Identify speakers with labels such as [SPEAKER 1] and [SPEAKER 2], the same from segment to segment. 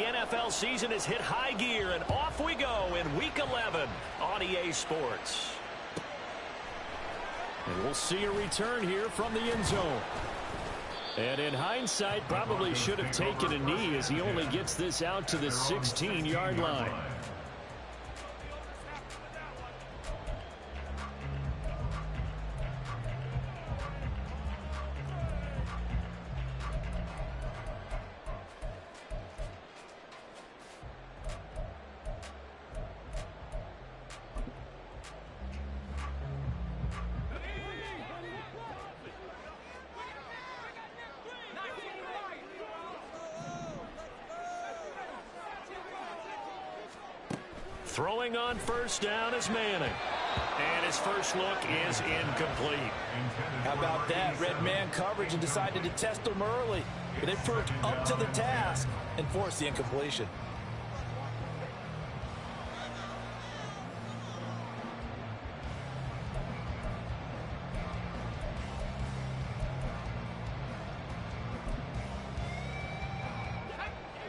[SPEAKER 1] NFL season has hit high gear, and off we go in Week 11 on EA Sports.
[SPEAKER 2] And we'll see a return here from the end zone. And in hindsight, probably should have taken a knee as he only gets this out to the 16-yard line. Throwing on first down is Manning. And his first look is incomplete.
[SPEAKER 3] How about that? Red man coverage and decided to test him early. But it proved up to the task and forced the incompletion.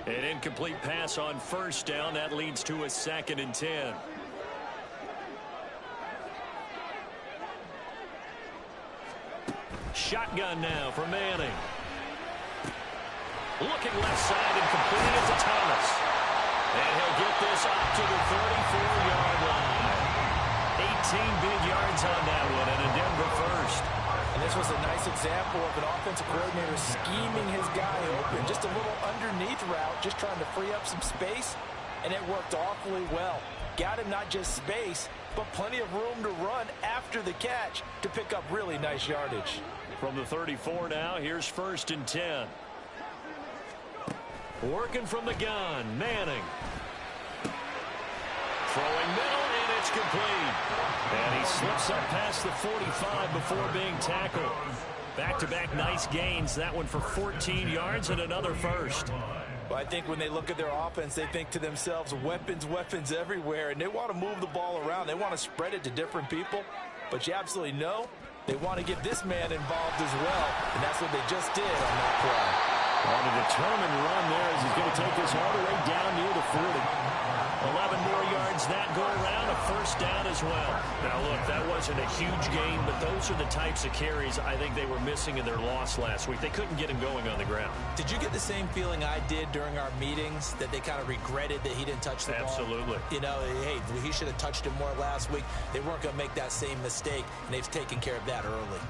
[SPEAKER 1] An incomplete pass on first down. That leads to a 2nd and 10. Shotgun now for Manning. Looking left side and completing it to Thomas. And he'll get this up to the 34-yard line. 18 big yards on that one, and a Denver first.
[SPEAKER 3] And this was a nice example of an offensive coordinator scheming his guy open. Just a little underneath route, just trying to free up some space, and it worked awfully well. Got him not just space, but plenty of room to run after the catch to pick up really nice yardage.
[SPEAKER 1] From the 34 now, here's 1st and 10. Working from the gun, Manning. Throwing middle, and it's complete. And he slips up past the 45 before being tackled. Back-to-back nice gains. That one for 14 yards and another first.
[SPEAKER 3] Well, I think when they look at their offense, they think to themselves, weapons, weapons everywhere, and they want to move the ball around. They want to spread it to different people. But you absolutely know they want to get this man involved as well, and that's what they just did on that play.
[SPEAKER 2] On a determined run there as he's going to take this all the way down near the 40.
[SPEAKER 1] 11 more yards that go around, a first down as well. Now, look, that wasn't a huge gain, but those are the types of carries I think they were missing in their loss last week. They couldn't get him going on the ground.
[SPEAKER 3] Did you get the same feeling I did during our meetings, that they kind of regretted that he didn't touch the ball?
[SPEAKER 1] Absolutely.
[SPEAKER 3] You know, hey, he should have touched him more last week. They weren't going to make that same mistake, and they've taken care of that early.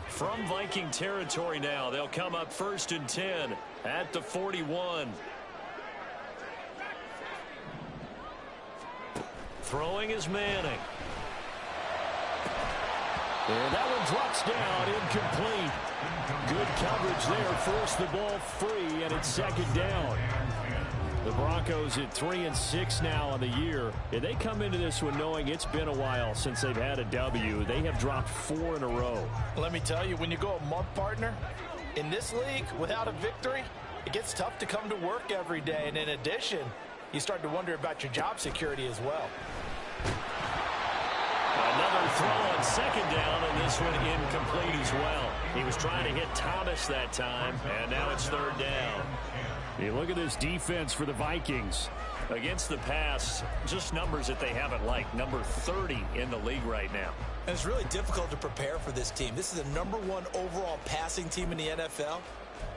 [SPEAKER 1] From Viking territory now, they'll come up 1st and 10 at the 41. Throwing is Manning.
[SPEAKER 2] And that one drops down, incomplete. Good coverage there, forced the ball free, and it's 2nd down. The Broncos at 3-6 now on the year. And they come into this one knowing it's been a while since they've had a W. They have dropped 4 in a row.
[SPEAKER 3] Let me tell you, when you go a month, partner, in this league, without a victory, it gets tough to come to work every day. And in addition, you start to wonder about your job security as well.
[SPEAKER 1] Another throw on 2nd down, and this one incomplete as well. He was trying to hit Thomas that time, and now it's 3rd down.
[SPEAKER 2] You look at this defense for the Vikings.
[SPEAKER 1] Against the pass, just numbers that they haven't liked. Number 30 in the league right now.
[SPEAKER 3] And it's really difficult to prepare for this team. This is the #1 overall passing team in the NFL.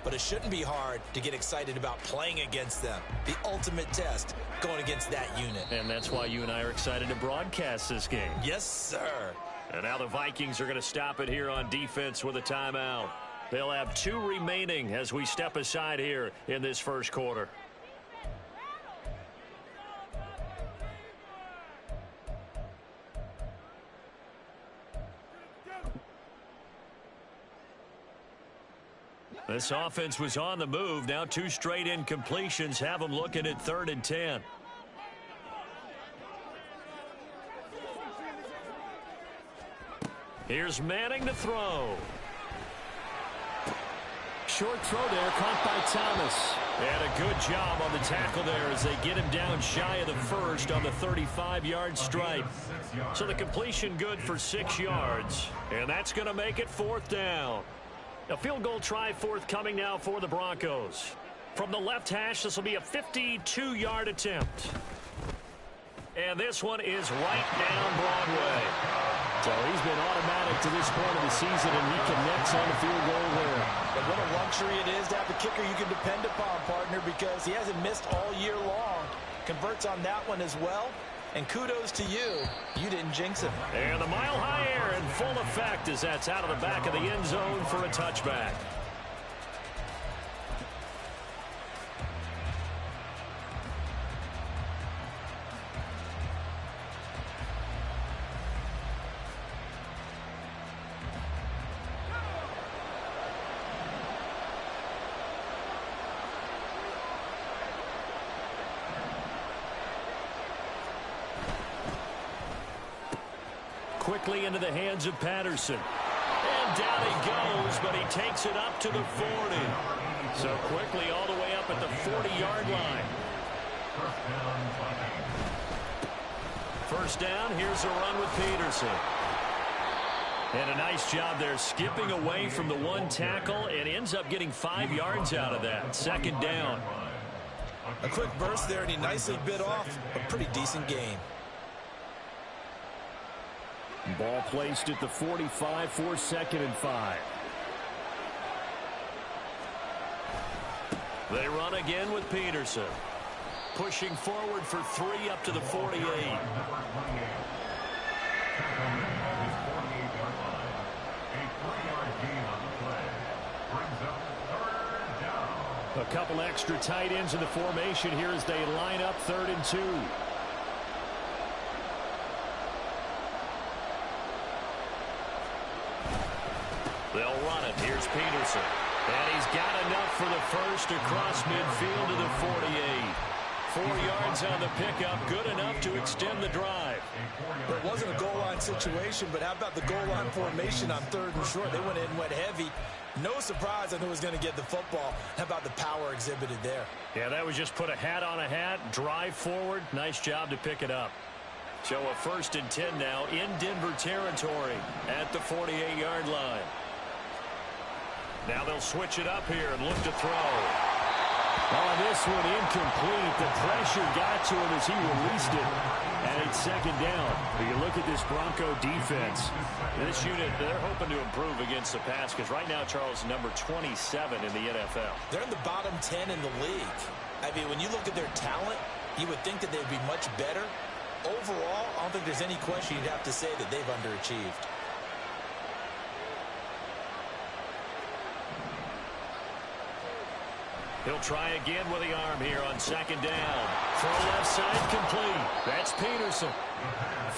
[SPEAKER 3] But it shouldn't be hard to get excited about playing against them. The ultimate test going against that unit.
[SPEAKER 1] And that's why you and I are excited to broadcast this game.
[SPEAKER 3] Yes, sir.
[SPEAKER 1] And now the Vikings are going to stop it here on defense with a timeout. They'll have 2 remaining as we step aside here in this first quarter. This offense was on the move. Now 2 straight incompletions have them looking at 3rd and 10. Here's Manning to throw.
[SPEAKER 2] Short throw there, caught by Thomas.
[SPEAKER 1] And a good job on the tackle there as they get him down shy of the first on the 35-yard stripe. So the completion good for 6 yards. And that's going to make it 4th down. A field goal try forthcoming now for the Broncos. From the left hash, this will be a 52-yard attempt. And this one is right down Broadway.
[SPEAKER 2] So he's been automatic to this point of the season, and he connects on the field goal there.
[SPEAKER 3] And what a luxury it is to have a kicker you can depend upon, partner, because he hasn't missed all year long. Converts on that one as well. And kudos to you. You didn't jinx him.
[SPEAKER 1] And the mile-high air in full effect as that's out of the back of the end zone for a touchback. Quickly into the hands of Patterson. And down he goes, but he takes it up to the 40. So quickly all the way up at the 40-yard line. First down, here's a run with Peterson. And a nice job there skipping away from the one tackle and ends up getting 5 yards out of that. Second down.
[SPEAKER 3] A quick burst there, and he nicely bit off a pretty decent game.
[SPEAKER 2] Ball placed at the 45 for 2nd and 5.
[SPEAKER 1] They run again with Peterson. Pushing forward for 3 up to the 48.
[SPEAKER 2] A couple extra tight ends in the formation here as they line up 3rd and 2.
[SPEAKER 1] They'll run it. Here's Peterson. And he's got enough for the first across midfield to the 48. 4 yards on the pickup. Good enough to extend the drive.
[SPEAKER 3] Well, it wasn't a goal line situation, but how about the goal line formation on 3rd and short? They went in and went heavy. No surprise on who was going to get the football. How about the power exhibited there?
[SPEAKER 1] Yeah, that was just put a hat on a hat, drive forward. Nice job to pick it up. So a 1st and 10 now in Denver territory at the 48-yard line. Now they'll switch it up here and look to throw.
[SPEAKER 2] Oh, this one incomplete. The pressure got to him as he released it. And it's 2nd down.
[SPEAKER 1] You look at this Bronco defense. This unit, they're hoping to improve against the pass because right now, Charles, number 27 in the NFL.
[SPEAKER 3] They're in the bottom 10 in the league. I mean, when you look at their talent, you would think that they'd be much better. Overall, I don't think there's any question you'd have to say that they've underachieved.
[SPEAKER 1] He'll try again with the arm here on 2nd down. Throw left side complete. That's Peterson.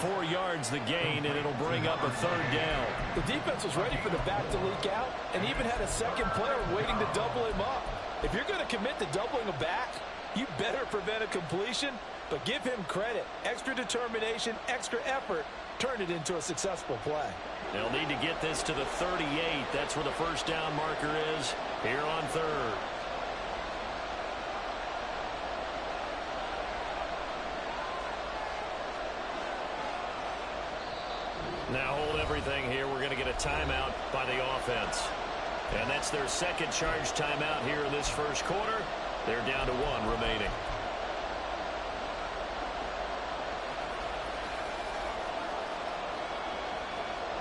[SPEAKER 1] 4 yards the gain, and it'll bring up a 3rd down.
[SPEAKER 3] The defense was ready for the back to leak out and even had a second player waiting to double him up. If you're going to commit to doubling a back, you better prevent a completion, but give him credit. Extra determination, extra effort, turn it into a successful play.
[SPEAKER 1] They'll need to get this to the 38. That's where the first down marker is here on 3rd. Now hold everything here. We're going to get a timeout by the offense. And that's their second charge timeout here in this first quarter. They're down to 1 remaining.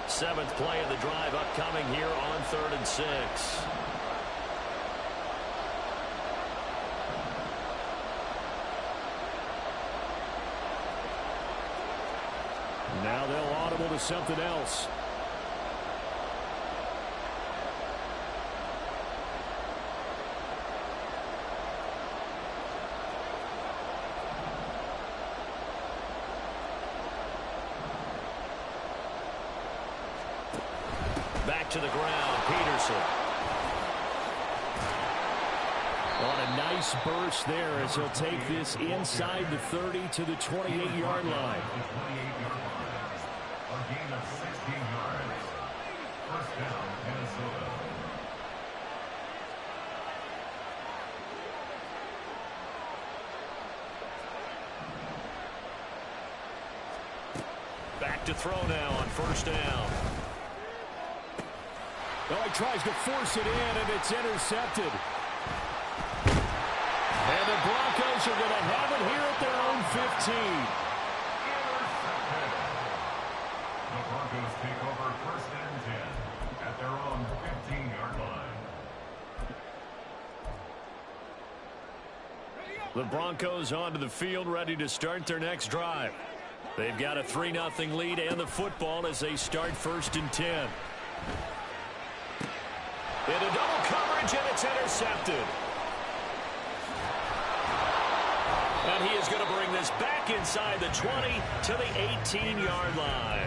[SPEAKER 1] Seventh play of the drive upcoming here on 3rd and 6.
[SPEAKER 2] Now they'll audible to something else.
[SPEAKER 1] Back to the ground, Peterson.
[SPEAKER 2] On a nice burst there as he'll take this inside the 30 to the 28-yard line.
[SPEAKER 4] A gain of 16 yards. First down, Minnesota.
[SPEAKER 1] Back to throw now on 1st down.
[SPEAKER 2] Well, he tries to force it in, and it's intercepted. the Broncos are going to have it here at their own 15.
[SPEAKER 4] The Broncos take over 1st and 10 at their own 15-yard line.
[SPEAKER 1] The Broncos onto the field, ready to start their next drive. They've got a 3-0 lead and the football as they start 1st and 10. Into double coverage, and it's intercepted. And he is going to bring this back inside the 20 to the 18-yard line.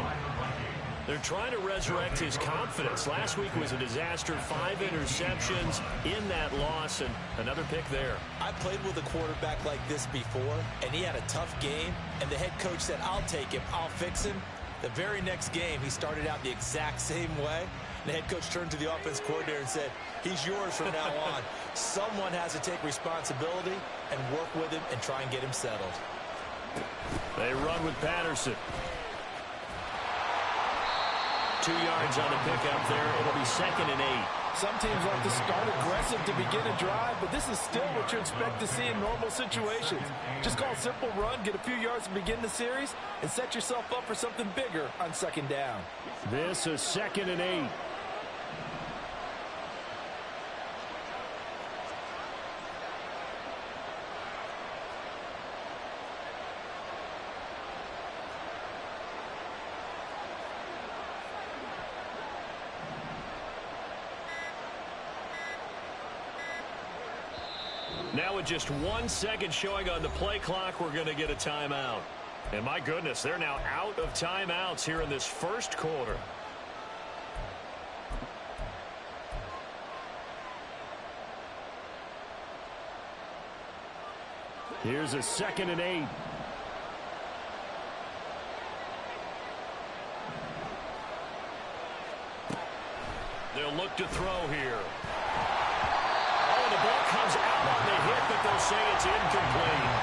[SPEAKER 1] They're trying to resurrect his confidence. Last week was a disaster. 5 interceptions in that loss, and another pick there.
[SPEAKER 3] I played with a quarterback like this before, and he had a tough game, and the head coach said, I'll take him, I'll fix him. The very next game, he started out the exact same way. The head coach turned to the offense coordinator and said, he's yours from now on. Someone has to take responsibility and work with him and try and get him settled.
[SPEAKER 1] They run with Patterson. 2 yards on the pickup there. It'll be 2nd and 8.
[SPEAKER 3] Some teams like to start aggressive to begin a drive, but this is still what you expect to see in normal situations. Just call a simple run, get a few yards to begin the series, and set yourself up for something bigger on 2nd down.
[SPEAKER 2] This is 2nd and 8.
[SPEAKER 1] Now with just 1 second showing on the play clock, we're going to get a timeout. And my goodness, they're now out of timeouts here in this 1st quarter.
[SPEAKER 2] Here's a 2nd and 8.
[SPEAKER 1] They'll look to throw here. The ball comes out on the hit, but they'll say it's incomplete.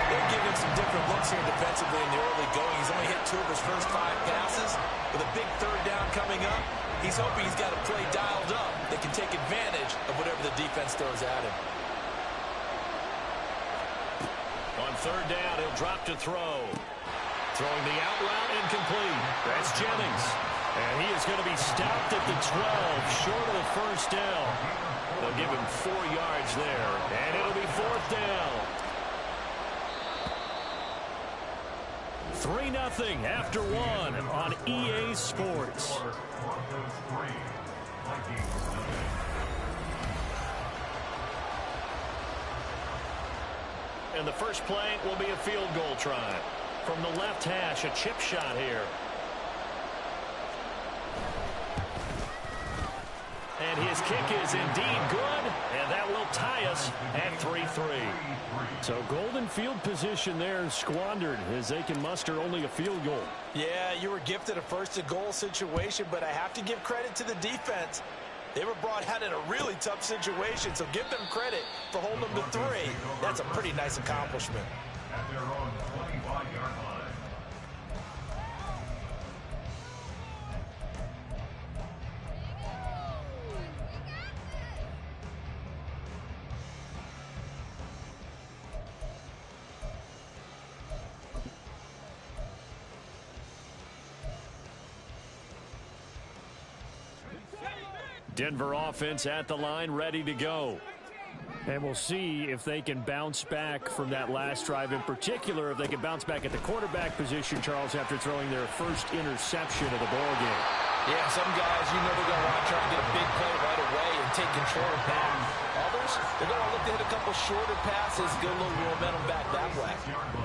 [SPEAKER 3] They're giving some different looks here defensively in the early going. He's only hit 2 of his first 5 passes. With a big 3rd down coming up, he's hoping he's got a play dialed up that can take advantage of whatever the defense throws at him.
[SPEAKER 1] On 3rd down, he'll drop to throw. Throwing the out route, incomplete. That's Jennings. And he is going to be stopped at the 12, short of the 1st down. They'll give him 4 yards there, and it'll be 4th down. 3-0 after 1 on EA Sports. And the first play will be a field goal try. From the left hash, a chip shot here. And his kick is indeed good, and that will tie us at 3-3.
[SPEAKER 2] So golden field position there squandered as they can muster only a field goal.
[SPEAKER 3] Yeah, you were gifted a 1st and goal situation, but I have to give credit to the defense. They were brought out in a really tough situation, so give them credit for holding them to 3. That's a pretty nice accomplishment.
[SPEAKER 4] At their own 25-yard line.
[SPEAKER 1] Denver offense at the line, ready to go.
[SPEAKER 2] And we'll see if they can bounce back from that last drive. In particular, if they can bounce back at the quarterback position, Charles, after throwing their first interception of the ball game.
[SPEAKER 3] Yeah, some guys, you know they're going to want to try and get a big play right away and take control of that. Others, they're going to look to hit a couple shorter passes, get a little momentum back that way.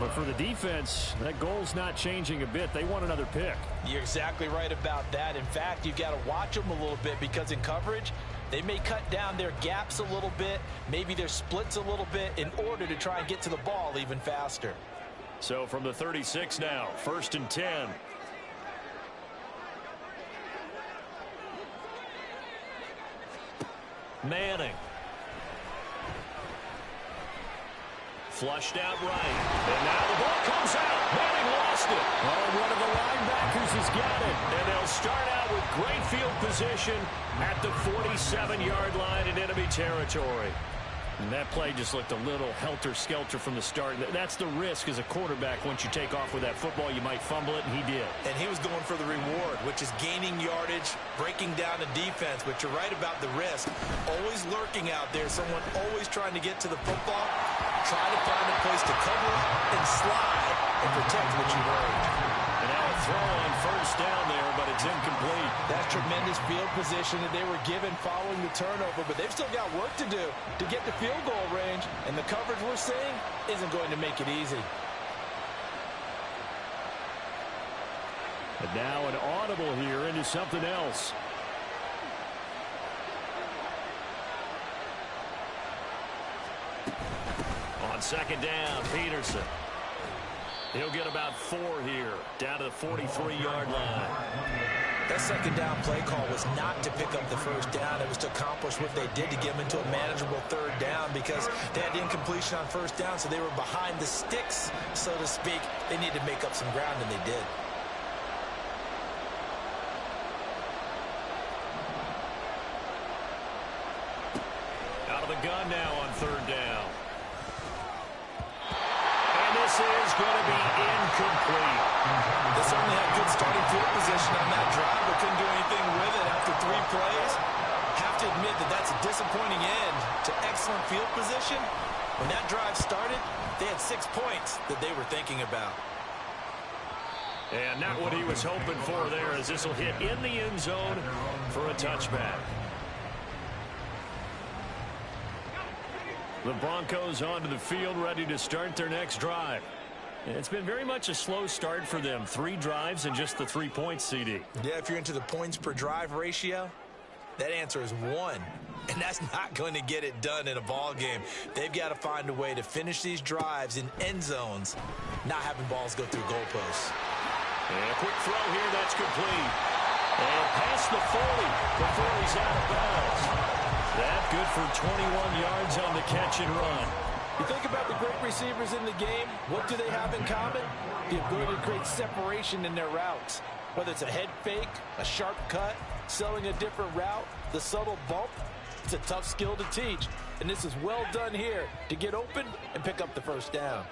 [SPEAKER 2] But for the defense, that goal's not changing a bit. They want another pick.
[SPEAKER 3] You're exactly right about that. In fact, you've got to watch them a little bit because in coverage, they may cut down their gaps a little bit, maybe their splits a little bit in order to try and get to the ball even faster.
[SPEAKER 1] So from the 36 now, 1st and 10. Manning. Flushed out right. And now the ball comes out. Manning lost it.
[SPEAKER 2] Oh, one of the linebackers has got it.
[SPEAKER 1] And they'll start out with great field position at the 47-yard line in enemy territory.
[SPEAKER 2] And that play just looked a little helter-skelter from the start. That's the risk as a quarterback. Once you take off with that football, you might fumble it, and he did.
[SPEAKER 3] And he was going for the reward, which is gaining yardage, breaking down the defense. But you're right about the risk. Always lurking out there, someone always trying to get to the football. Try to find a place to cover and slide and protect what you earned.
[SPEAKER 2] And now a throw on first down there, but it's incomplete.
[SPEAKER 3] That's tremendous field position that they were given following the turnover, but they've still got work to do to get to field goal range, and the coverage we're seeing isn't going to make it easy.
[SPEAKER 2] And now an audible here into something else. On second down, Peterson. He'll get about 4 here, down to the 43-yard line.
[SPEAKER 3] That second down play call was not to pick up the first down. It was to accomplish what they did to get them into a manageable third down because they had incompletion on first down, so they were behind the sticks, so to speak. They needed to make up some ground, and they did.
[SPEAKER 2] Out of the gun now on third down. This is going to be incomplete.
[SPEAKER 3] They certainly had good starting field position on that drive, but couldn't do anything with it after 3 plays. Have to admit that that's a disappointing end to excellent field position. When that drive started, they had 6 points that they were thinking about.
[SPEAKER 2] And not what he was hoping for there, as this will hit in the end zone for a touchback. The Broncos onto the field, ready to start their next drive. And it's been very much a slow start for them. 3 drives and just the 3 points, CD.
[SPEAKER 3] Yeah, if you're into the points per drive ratio, that answer is 1. And that's not going to get it done in a ball game. They've got to find a way to finish these drives in end zones, not having balls go through goalposts.
[SPEAKER 2] And a quick throw here, that's complete. And past the 40 before he's out of bounds. That good for 21 yards on the catch and run.
[SPEAKER 3] You think about the great receivers in the game, what do they have in common? The ability to create separation in their routes. Whether it's a head fake, a sharp cut, selling a different route, the subtle bump, it's a tough skill to teach. And this is well done here to get open and pick up the first down.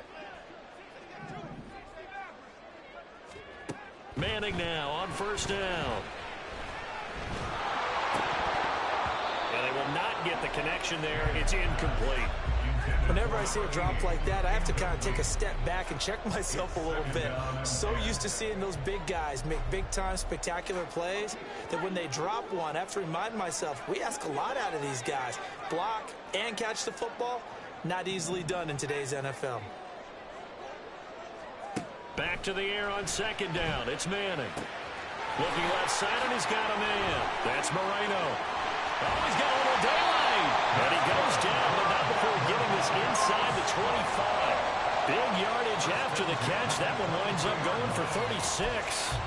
[SPEAKER 2] Manning now on first down. And they will not get the connection there. It's incomplete.
[SPEAKER 3] Whenever I see a drop like that, I have to kind of take a step back and check myself a little bit. So used to seeing those big guys make big-time spectacular plays that when they drop one, I have to remind myself, we ask a lot out of these guys. Block and catch the football, not easily done in today's NFL.
[SPEAKER 2] Back to the air on second down. It's Manning. Looking left side, and he's got a man. That's Moreno. Oh, he's got a little daylight. And he goes down, but not before getting this inside the 25. Big yardage after the catch. That one winds up going for 36.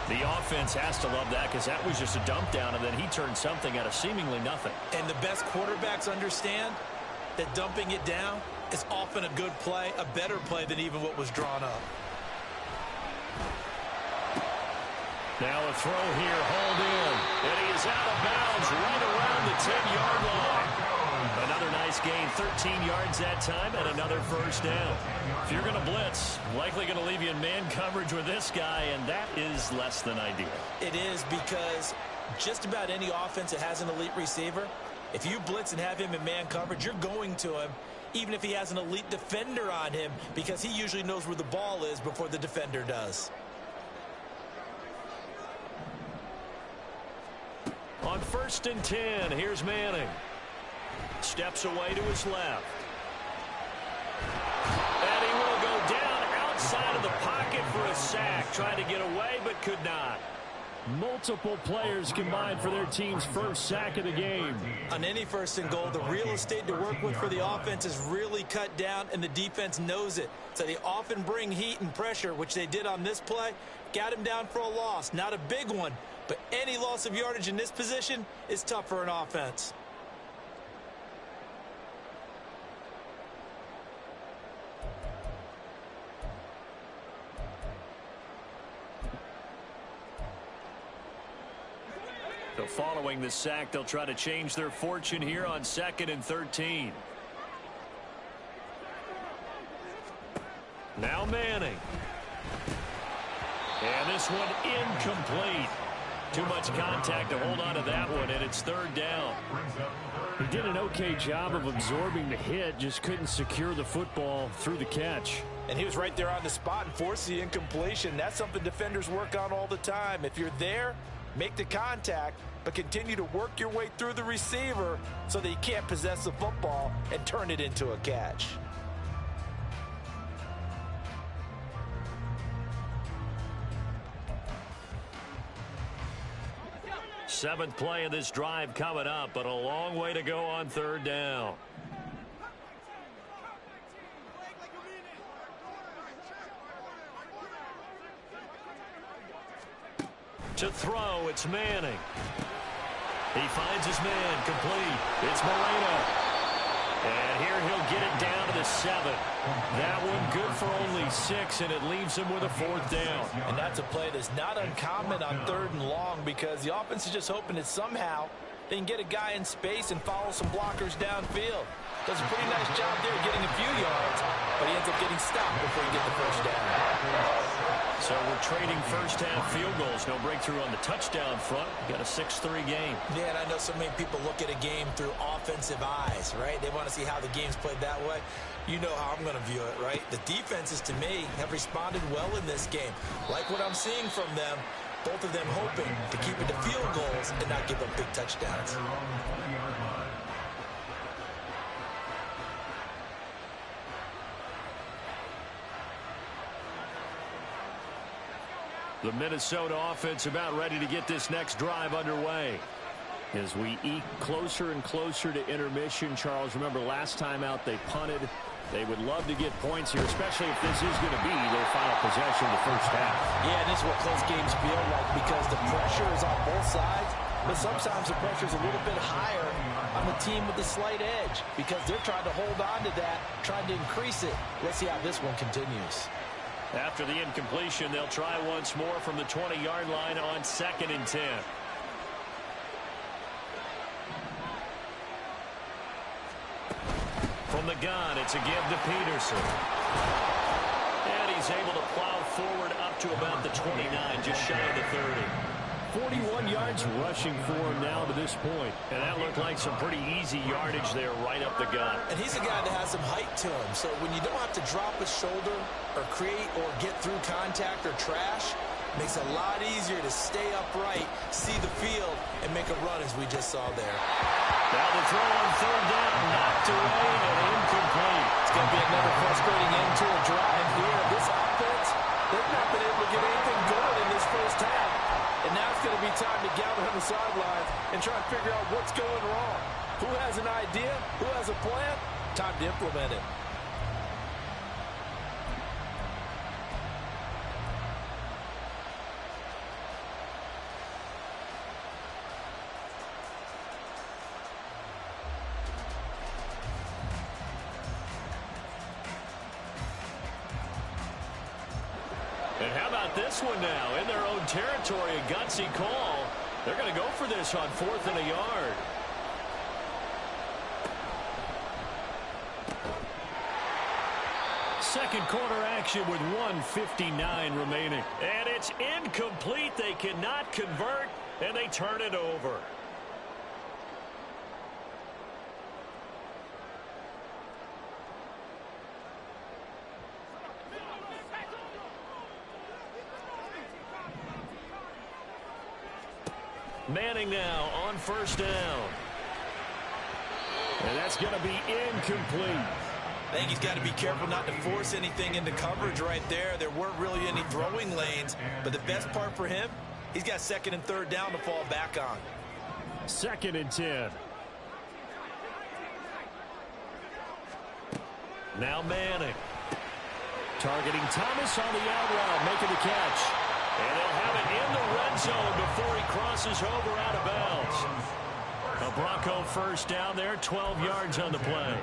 [SPEAKER 2] The offense has to love that because that was just a dump down, and then he turned something out of seemingly nothing.
[SPEAKER 3] And the best quarterbacks understand that dumping it down is often a good play, a better play than even what was drawn up.
[SPEAKER 2] Now a throw here, hauled in. And he is out of bounds right around the 10-yard line. Another nice gain, 13 yards that time, and another first down. If you're going to blitz, likely going to leave you in man coverage with this guy, and that is less than ideal.
[SPEAKER 3] It is because just about any offense that has an elite receiver, if you blitz and have him in man coverage, you're going to him, even if he has an elite defender on him, because he usually knows where the ball is before the defender does.
[SPEAKER 2] On 1st and 10, here's Manning. Steps away to his left. And he will go down outside of the pocket for a sack. Trying to get away, but could not. Multiple players combined for their team's first sack of the game.
[SPEAKER 3] On any 1st and goal, the real estate to work with for the offense is really cut down, and the defense knows it. So they often bring heat and pressure, which they did on this play. Got him down for a loss. Not a big one, but any loss of yardage in this position is tough for an offense.
[SPEAKER 2] So following the sack, they'll try to change their fortune here on 2nd and 13.
[SPEAKER 1] Now Manning. And this one incomplete. Too much contact to hold on to that one, and it's third down.
[SPEAKER 2] He did an okay job of absorbing the hit, just couldn't secure the football through the catch.
[SPEAKER 3] And he was right there on the spot and forced the incompletion. That's something defenders work on all the time. If you're there, make the contact, but continue to work your way through the receiver so that you can't possess the football and turn it into a catch.
[SPEAKER 1] Seventh play of this drive coming up, but a long way to go on third down. To throw, it's Manning. He finds his man, complete. It's Moreno. And here he'll get it down to the 7. That one good for only 6, and it leaves him with a fourth down.
[SPEAKER 3] And that's a play that's not uncommon on third and long because the offense is just hoping that somehow they can get a guy in space and follow some blockers downfield. Does a pretty nice job there getting a few yards, but he ends up getting stopped before he gets the first down.
[SPEAKER 1] So we're trading first-half field goals. No breakthrough on the touchdown front. Got a 6-3 game.
[SPEAKER 3] Yeah, and I know so many people look at a game through offensive eyes, right? They want to see how the game's played that way. You know how I'm going to view it, right? The defenses, to me, have responded well in this game. Like what I'm seeing from them, both of them hoping to keep it to field goals and not give up big touchdowns.
[SPEAKER 1] The Minnesota offense about ready to get this next drive underway.
[SPEAKER 2] As we eke closer and closer to intermission, Charles, remember last time out they punted. They would love to get points here, especially if this is going to be their final possession of the first half.
[SPEAKER 3] Yeah, and this is what close games feel like because the pressure is on both sides, but sometimes the pressure is a little bit higher on the team with the slight edge because they're trying to hold on to that, trying to increase it. Let's see how this one continues.
[SPEAKER 1] After the incompletion, they'll try once more from the 20-yard line on 2nd and 10. From the gun, it's a give to Peterson. And he's able to plow forward up to about the 29, just shy of the 30.
[SPEAKER 2] 41 yards rushing for him now to this point.
[SPEAKER 1] And that looked like some pretty easy yardage there right up the gut.
[SPEAKER 3] And he's a guy that has some height to him. So when you don't have to drop a shoulder or create or get through contact or trash, it makes it a lot easier to stay upright, see the field, and make a run as we just saw there.
[SPEAKER 1] Now the throw on third down, knocked away and incomplete.
[SPEAKER 3] It's going to be another frustrating end to a drive here. This offense, they've not been able to get anything going in this first half. And now it's going to be time to gather on the sidelines and try and figure out what's going wrong. Who has an idea? Who has a plan? Time to implement it.
[SPEAKER 1] And how about this one now? In their own territory, a gutsy call. They're going to go for this on 4th and a yard. Second quarter action with 1:59 remaining. And it's incomplete. They cannot convert, and they turn it over. Manning now on first down.
[SPEAKER 2] And that's going to be incomplete.
[SPEAKER 3] I think he's got to be careful not to force anything into coverage right there. There weren't really any throwing lanes, but the best part for him, he's got 2nd and 3rd down to fall back on.
[SPEAKER 2] 2nd and 10.
[SPEAKER 1] Now Manning.
[SPEAKER 2] Targeting Thomas on the out route, making the catch.
[SPEAKER 1] And they'll have it in the red zone before he crosses over out of bounds. A Bronco first down there, 12 yards on the play.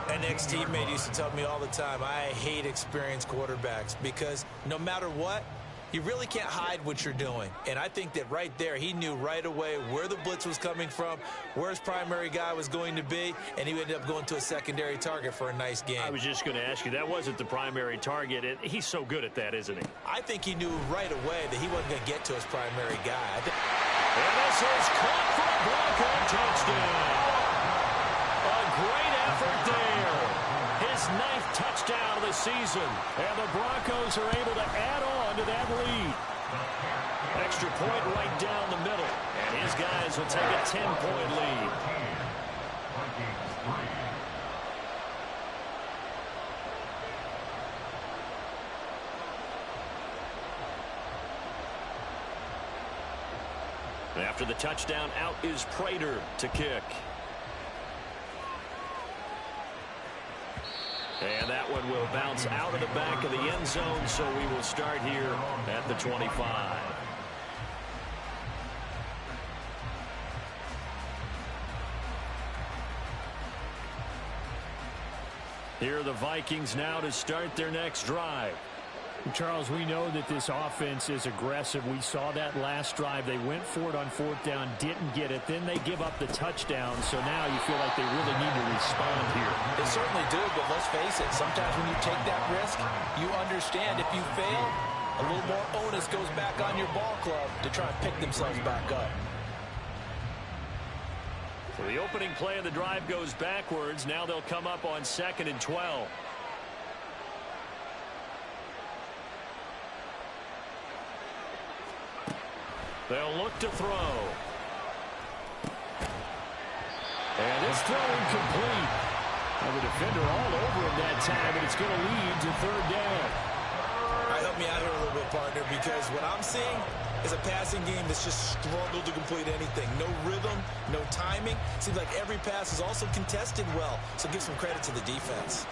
[SPEAKER 3] An ex-teammate used to tell me all the time, I hate experienced quarterbacks because no matter what, You really can't hide what you're doing. And I think that right there, he knew right away where the blitz was coming from, where his primary guy was going to be, and he ended up going to a secondary target for a nice game.
[SPEAKER 1] I was just going to ask you, that wasn't the primary target, and he's so good at that, isn't he?
[SPEAKER 3] I think he knew right away that he wasn't going to get to his primary guy.
[SPEAKER 2] And this is caught for a Bronco touchdown. A great effort there. His 9th touchdown of the season. And the Broncos are able to add on to that lead.
[SPEAKER 1] Extra point right down the middle. And his guys will take a 10-point lead. After the touchdown, out is Prater to kick. And that one will bounce out of the back of the end zone, so we will start here at the 25. Here are the Vikings now to start their next drive.
[SPEAKER 2] Charles, we know that this offense is aggressive. We saw that last drive. They went for it on 4th down, didn't get it. Then they give up the touchdown, so now you feel like they really need to respond here.
[SPEAKER 3] They certainly do, but let's face it, sometimes when you take that risk, you understand if you fail, a little more onus goes back on your ball club to try and pick themselves back up.
[SPEAKER 1] So the opening play of the drive goes backwards. Now they'll come up on 2nd and 12. They'll look to throw.
[SPEAKER 2] And this throw incomplete. And the defender all over him that time, and it's going to lead to 3rd down.
[SPEAKER 3] All right, help me out here a little bit, partner, because what I'm seeing is a passing game that's just struggled to complete anything. No rhythm, no timing. Seems like every pass is also contested well, so give some credit to the defense.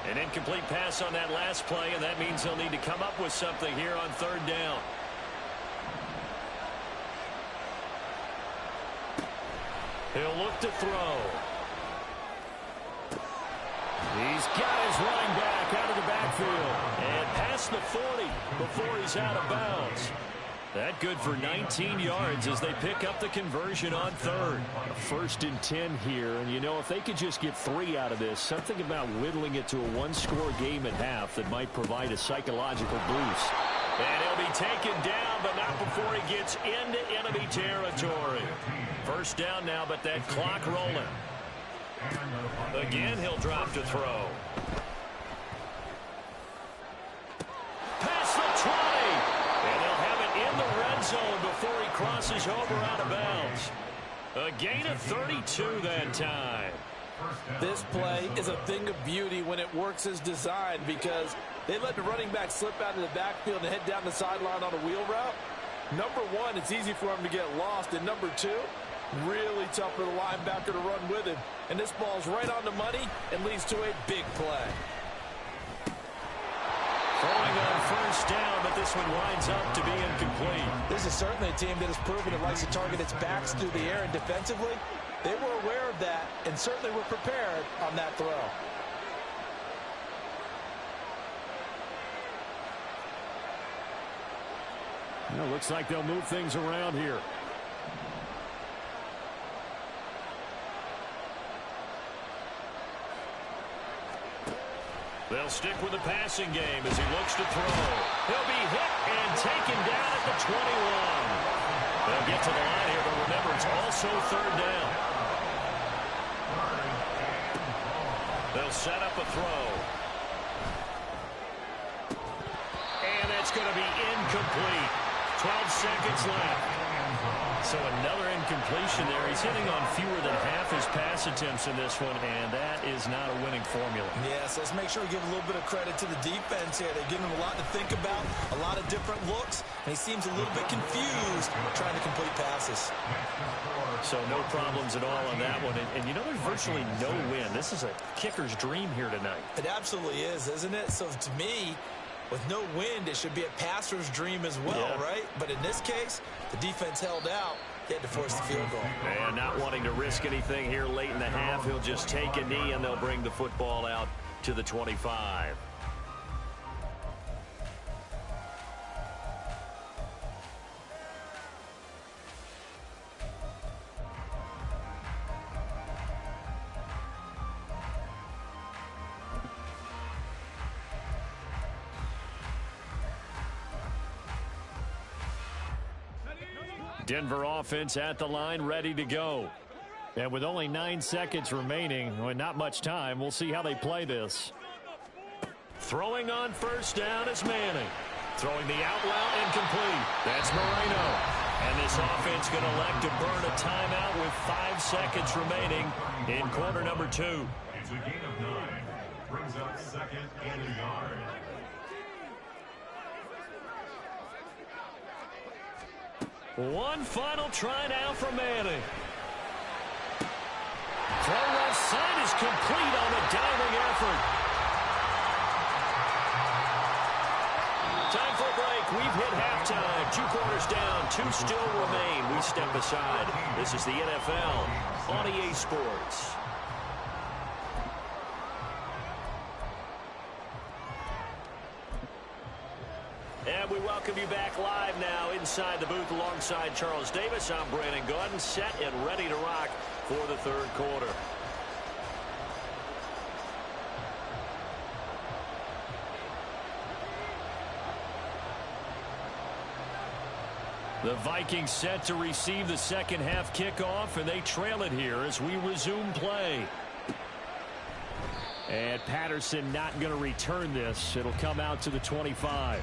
[SPEAKER 1] An incomplete pass on that last play, and that means they'll need to come up with something here on 3rd down. He'll look to throw.
[SPEAKER 2] He's got his running back out of the backfield.
[SPEAKER 1] And past the 40 before he's out of bounds. That good for 19 yards as they pick up the conversion on 3rd.
[SPEAKER 2] 1st and 10 here, and you know, if they could just get 3 out of this, something about whittling it to a 1-score game at half that might provide a psychological boost.
[SPEAKER 1] And he'll be taken down, but not before he gets into enemy territory. 1st down now, but that clock rolling. Again, he'll drop to throw. Past the 20. And he'll have it in the red zone before he crosses over out of bounds. A gain of 32 that time.
[SPEAKER 3] This play is a thing of beauty when it works as designed, because they let the running back slip out of the backfield and head down the sideline on a wheel route. Number one, it's easy for him to get lost. And number two, really tough for the linebacker to run with him. And this ball's right on the money and leads to a big play.
[SPEAKER 1] Throwing on 1st down, but this one winds up to be incomplete.
[SPEAKER 3] This is certainly a team that has proven it likes to target its backs through the air, and defensively, they were aware of that and certainly were prepared on that throw.
[SPEAKER 2] Well, looks like they'll move things around here.
[SPEAKER 1] They'll stick with the passing game as he looks to throw. He'll be hit and taken down at the 21. They'll get to the line here, but remember, it's also 3rd down. They'll set up a throw. And that's going to be incomplete. 12 seconds left. So another incompletion there. He's hitting on fewer than half his pass attempts in this one, and that is not a winning formula.
[SPEAKER 3] Yes, let's make sure we give a little bit of credit to the defense here. They're giving him a lot to think about, a lot of different looks, and he seems a little bit confused trying to complete passes.
[SPEAKER 1] So no problems at all on that one. And you know, there's virtually no win. This is a kicker's dream here tonight.
[SPEAKER 3] It absolutely is, isn't it? So to me, with no wind, it should be a passer's dream as well, right? But in this case, the defense held out. They had to force the field goal.
[SPEAKER 1] And not wanting to risk anything here late in the half, he'll just take a knee, and they'll bring the football out to the 25.
[SPEAKER 2] Denver offense at the line, ready to go. And with only 9 seconds remaining, well, not much time, we'll see how they play this.
[SPEAKER 1] Throwing on first down is Manning. Throwing the out route incomplete. That's Moreno. And this offense going to elect to burn a timeout with 5 seconds remaining in quarter number 2.
[SPEAKER 4] It's a gain of 9. Brings up second and a yard.
[SPEAKER 1] One final try now for Manning. Throw left side is complete on the diving effort. Time for a break. We've hit halftime. 2 quarters down. 2 still remain. We step aside. This is the NFL on EA Sports. And we welcome you back live now inside the booth alongside Charles Davis. I'm Brandon Gaudin, set and ready to rock for the third quarter.
[SPEAKER 2] The Vikings set to receive the second half kickoff, and they trail it here as we resume play. And Patterson not going to return this. It'll come out to the 25.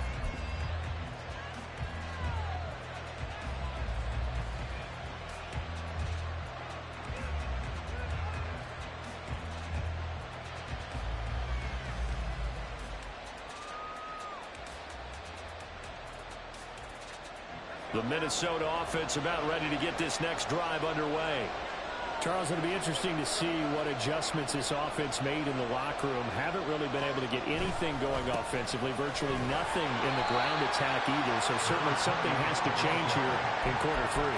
[SPEAKER 2] The Minnesota offense about ready to get this next drive underway. Charles, it'll be interesting to see what adjustments this offense made in the locker room. Haven't really been able to get anything going offensively, virtually nothing in the ground attack either. So certainly something has to change here in quarter 3.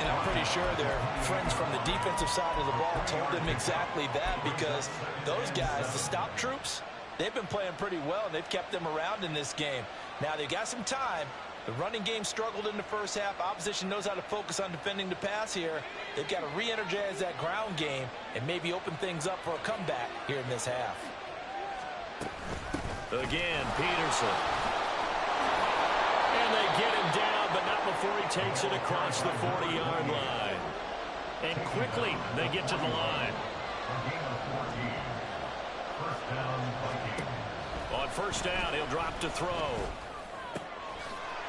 [SPEAKER 3] And I'm pretty sure their friends from the defensive side of the ball told them exactly that, because those guys, the stop troops, they've been playing pretty well. They've kept them around in this game. Now they've got some time. The running game struggled in the first half. Opposition knows how to focus on defending the pass here. They've got to re-energize that ground game and maybe open things up for a comeback here in this half.
[SPEAKER 1] Again, Peterson. And they get him down, but not before he takes it across the 40-yard line. And quickly, they get to the line. On first down, he'll drop to throw.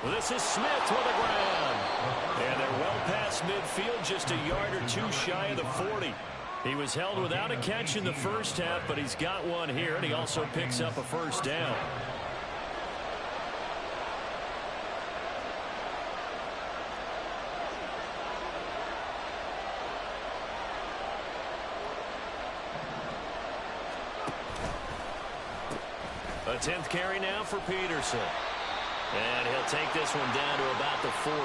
[SPEAKER 1] Well, this is Smith with the ground. And they're well past midfield, just a yard or 2 shy of the 40. He was held without a catch in the first half, but he's got one here, and he also picks up a first down. A 10th carry now for Peterson. And he'll take this one down to about the 40.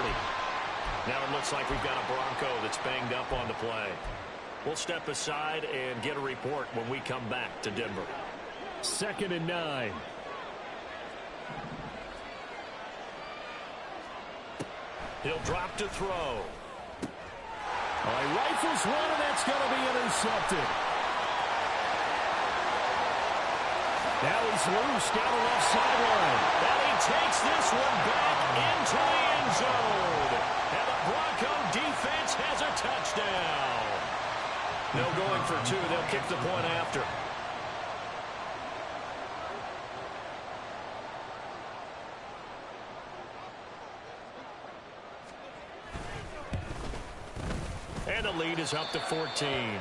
[SPEAKER 1] Now it looks like we've got a Bronco that's banged up on the play. We'll step aside and get a report when we come back to Denver.
[SPEAKER 2] 2nd and 9.
[SPEAKER 1] He'll drop to throw.
[SPEAKER 2] He rifles one, and that's going to be intercepted. Now he's loose down the left sideline.
[SPEAKER 1] And he takes this one back into the end zone. And the Bronco defense has a touchdown. No going for 2. They'll kick the point after. And the lead is up to 14.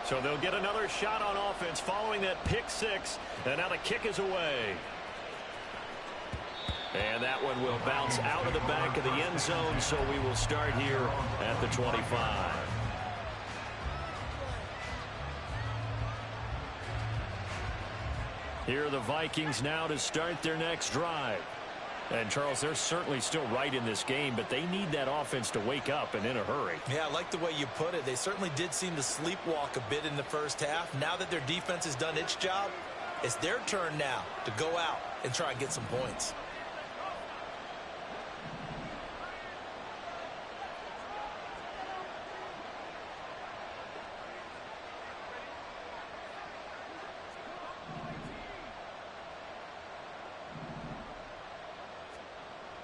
[SPEAKER 1] So they'll get another shot on offense following that pick 6. And now the kick is away. And that one will bounce out of the back of the end zone, so we will start here at the 25. Here are the Vikings now to start their next drive. And, Charles, they're certainly still right in this game, but they need that offense to wake up and in a hurry.
[SPEAKER 3] Yeah, I like the way you put it. They certainly did seem to sleepwalk a bit in the first half. Now that their defense has done its job, it's their turn now to go out and try and get some points.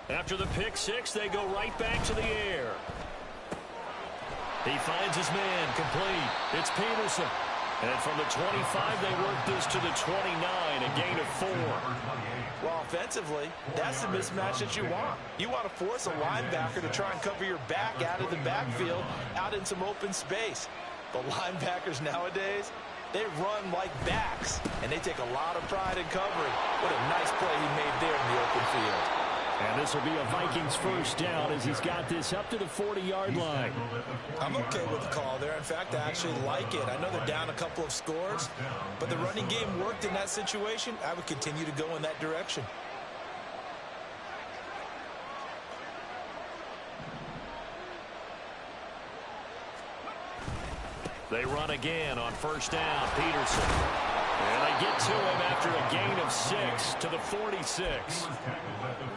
[SPEAKER 1] After the pick six, they go right back to the air. He finds his man, complete. It's Peterson. And from the 25, they work this to the 29, a gain of 4.
[SPEAKER 3] Well, offensively, that's the mismatch that you want. You want to force a linebacker to try and cover your back out of the backfield, out in some open space. The linebackers nowadays, they run like backs, and they take a lot of pride in covering. What a nice play he made there in the open field.
[SPEAKER 2] And this will be a Vikings first down as he's got this up to the 40-yard line.
[SPEAKER 3] I'm okay with the call there. In fact, I actually like it. I know they're down a couple of scores, but the running game worked in that situation. I would continue to go in that direction.
[SPEAKER 1] They run again on first down. Peterson. And they get to him after a gain of 6 to the 46.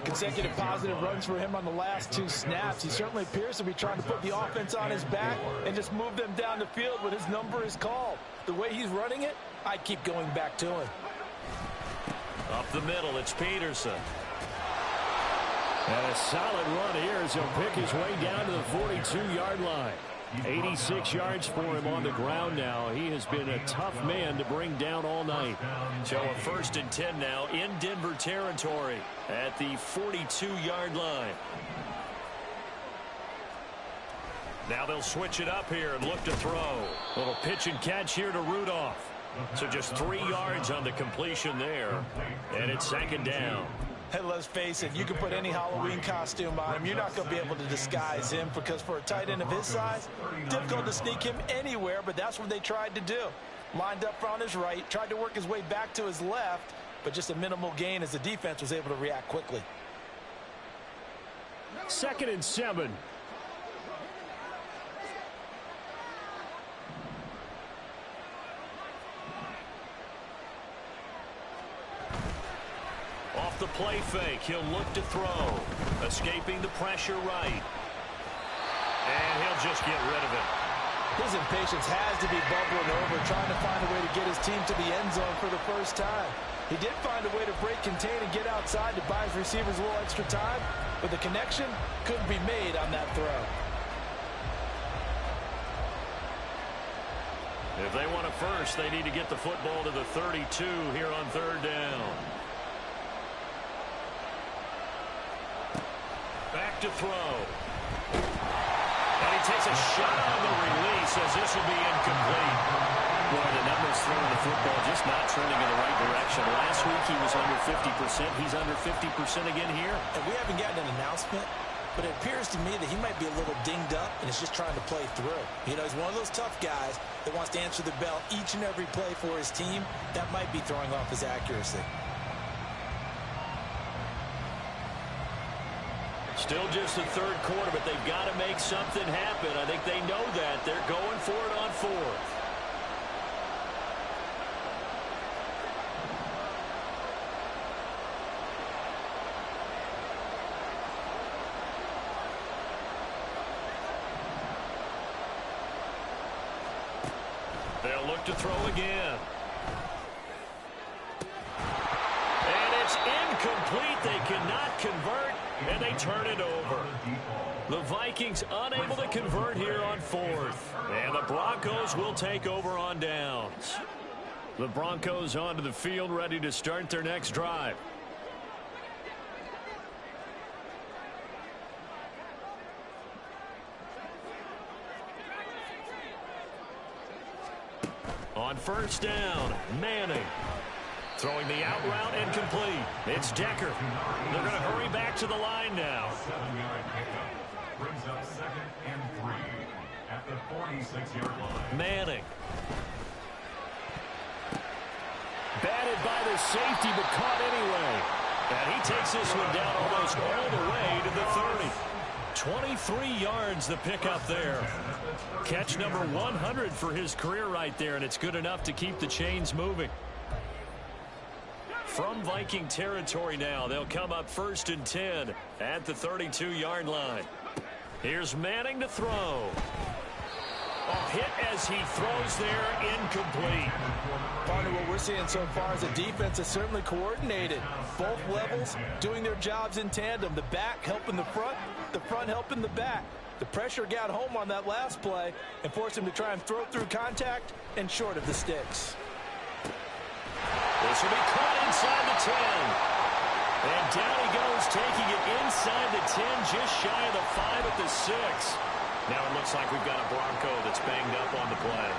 [SPEAKER 3] Consecutive positive runs for him on the last 2 snaps. He certainly appears to be trying to put the offense on his back and just move them down the field when his number is called. The way he's running it, I keep going back to him.
[SPEAKER 1] Up the middle, it's Peterson.
[SPEAKER 2] And a solid run here as he'll pick his way down to the 42-yard line. 86 yards for him on the ground now. He has been a tough man to bring down all night.
[SPEAKER 1] So a 1st and 10 now in Denver territory at the 42-yard line. Now they'll switch it up here and look to throw. Little pitch and catch here to Rudolph. So just 3 yards on the completion there. And it's 2nd down.
[SPEAKER 3] Hey, let's face it, you can put any Halloween costume on him. You're not going to be able to disguise him because for a tight end of his size, difficult to sneak him anywhere, but that's what they tried to do. Lined up on his right, tried to work his way back to his left, but just a minimal gain as the defense was able to react quickly.
[SPEAKER 2] 2nd and 7.
[SPEAKER 1] Off the play fake, he'll look to throw. Escaping the pressure right. And he'll just get rid of it.
[SPEAKER 3] His impatience has to be bubbling over, trying to find a way to get his team to the end zone for the first time. He did find a way to break, contain, and get outside to buy his receivers a little extra time, but the connection couldn't be made on that throw.
[SPEAKER 1] If they want a first, they need to get the football to the 32 here on 3rd down. Back to throw. And he takes a shot on the release as this will be incomplete. Boy, the numbers throwing the football just not trending in the right direction. Last week he was under 50%. He's under 50% again here.
[SPEAKER 3] And we haven't gotten an announcement, but it appears to me that he might be a little dinged up and is just trying to play through. You know, he's one of those tough guys that wants to answer the bell each and every play for his team. That might be throwing off his accuracy.
[SPEAKER 1] Still just the 3rd quarter, but they've got to make something happen. I think they know that. They're going for it on 4th. They'll look to throw again. And it's incomplete. They cannot convert. And they turn it over. The Vikings unable to convert here on 4th. And the Broncos will take over on downs. The Broncos onto the field ready to start their next drive. On first down, Manning. Throwing the out route incomplete. It's Decker. They're going to hurry back to the line now.
[SPEAKER 4] 7-yard pickup brings up 2nd and 3 at the 46-yard line.
[SPEAKER 1] Manning.
[SPEAKER 2] Batted by the safety, but caught anyway. And he takes this one down almost all the way to the 30. 23 yards the pickup there. Catch number 100 for his career right there, and it's good enough to keep the chains moving. From Viking territory now, they'll come up 1st and 10 at the 32-yard line. Here's Manning to throw. A hit as he throws there, incomplete.
[SPEAKER 3] Partner, what we're seeing so far is the defense is certainly coordinated. Both levels doing their jobs in tandem. The back helping the front helping the back. The pressure got home on that last play and forced him to try and throw through contact and short of the sticks.
[SPEAKER 2] This will be caught inside the 10. And down he goes, taking it inside the 10, just shy of the 5 at the 6.
[SPEAKER 1] Now it looks like we've got a Bronco that's banged up on the play.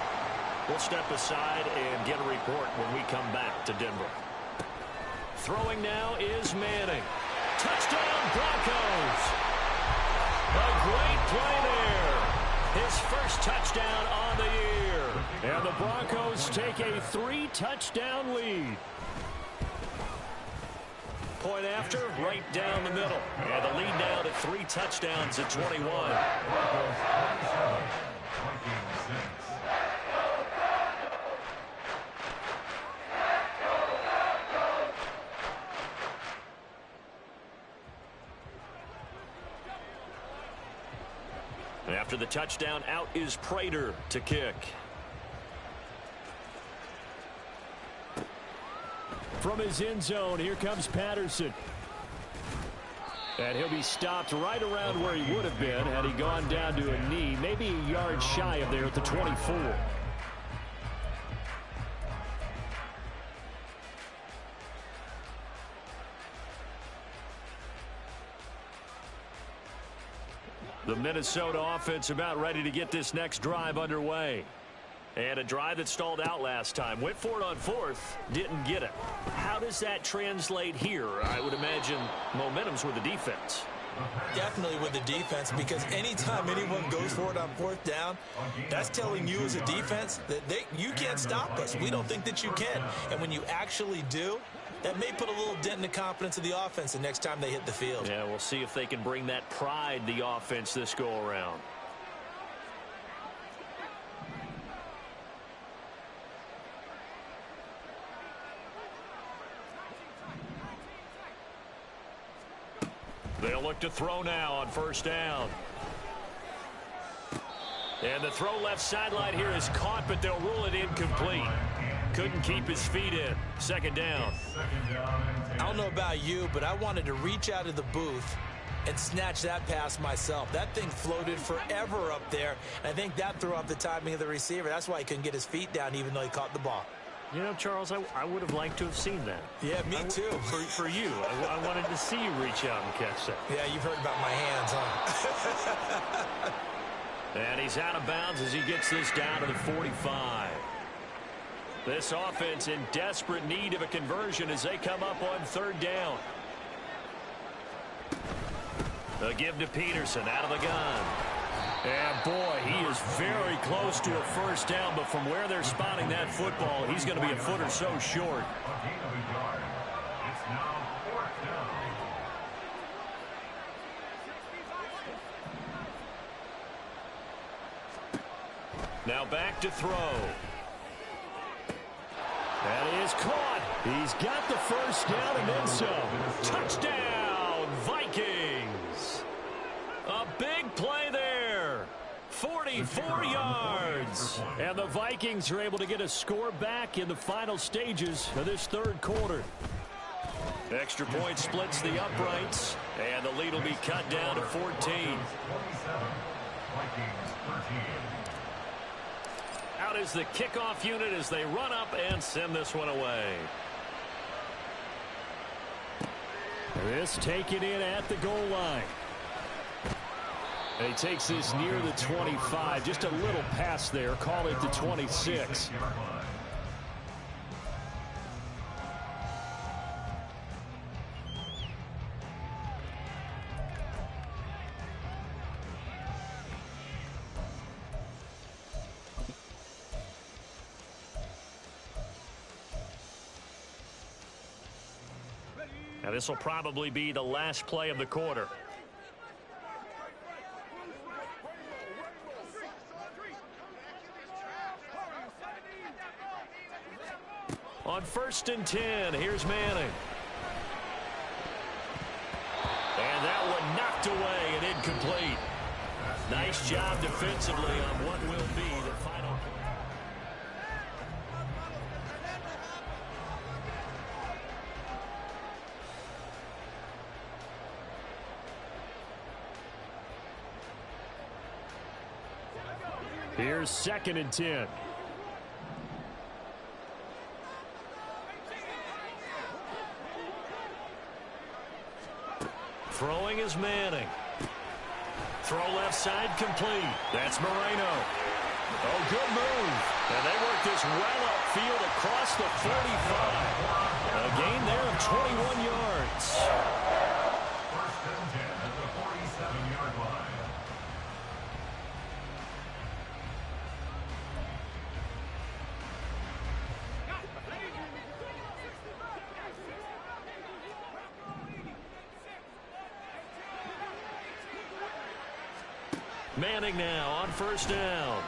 [SPEAKER 1] We'll step aside and get a report when we come back to Denver. Throwing now is Manning. Touchdown, Broncos! A great play there. His first touchdown on the year.
[SPEAKER 2] And the Broncos take a 3-touchdown lead.
[SPEAKER 1] Point after, right down the middle. And the lead now to 3 touchdowns at 21. After the touchdown, out is Prater to kick.
[SPEAKER 2] From his end zone, here comes Patterson. And he'll be stopped right around where he would have been had he gone down to a knee, maybe a yard shy of there at the 24.
[SPEAKER 1] The Minnesota offense about ready to get this next drive underway. And a drive that stalled out last time. Went for it on 4th, didn't get it. How does that translate here? I would imagine momentum's with the defense.
[SPEAKER 3] Definitely with the defense, because anytime anyone goes for it on 4th down, that's telling you as a defense that you can't stop us. We don't think that you can. And when you actually do, that may put a little dent in the confidence of the offense the next time they hit the field.
[SPEAKER 1] Yeah, we'll see if they can bring that pride, the offense, this go-around. They'll look to throw now on 1st down. And the throw left sideline here is caught, but they'll rule it incomplete. Couldn't keep his feet in. 2nd down.
[SPEAKER 3] I don't know about you, but I wanted to reach out of the booth and snatch that pass myself. That thing floated forever up there, and I think that threw off the timing of the receiver. That's why he couldn't get his feet down even though he caught the ball.
[SPEAKER 1] You know, Charles, I would have liked to have seen that.
[SPEAKER 3] Yeah, me too.
[SPEAKER 1] For you. I wanted to see you reach out and catch that.
[SPEAKER 3] Yeah, you've heard about my hands, huh?
[SPEAKER 1] And he's out of bounds as he gets this down to the 45. This offense in desperate need of a conversion as they come up on 3rd down. They'll give to Peterson out of the gun. And, boy, he is very close to a 1st down, but from where they're spotting that football, he's going to be a foot or so short. Now back to throw.
[SPEAKER 2] That is caught. He's got the 1st down and then some.
[SPEAKER 1] Touchdown, Vikings. A big play there. 44 yards.
[SPEAKER 2] And the Vikings are able to get a score back in the final stages of this 3rd quarter.
[SPEAKER 1] Extra point splits the uprights, and the lead will be cut down to 14. Out is the kickoff unit as they run up and send this one away.
[SPEAKER 2] This taken in at the goal line. And he takes this near the 25. Just a little pass there. Call it the 26.
[SPEAKER 1] Now this will probably be the last play of the quarter. On 1st and 10, here's Manning. And that one knocked away and incomplete. Nice job defensively on what will be the final.
[SPEAKER 2] Here's 2nd and 10.
[SPEAKER 1] Throwing is Manning. Throw left side complete. That's Moreno. Oh, good move. And they work this well upfield across the 45. A gain there of 21 yards.
[SPEAKER 4] 1st and 10 at the 47-yard line.
[SPEAKER 1] Manning now on 1st down.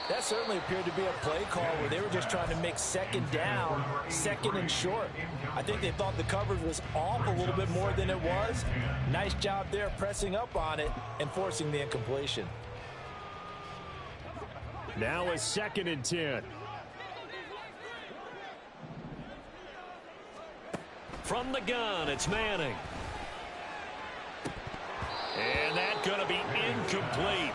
[SPEAKER 3] That certainly appeared to be a play call where they were just trying to make 2nd down, 2nd and short. I think they thought the coverage was off a little bit more than it was. Nice job there pressing up on it and forcing the incompletion.
[SPEAKER 2] Now a 2nd and 10.
[SPEAKER 1] From the gun, it's Manning. And that's going to be incomplete.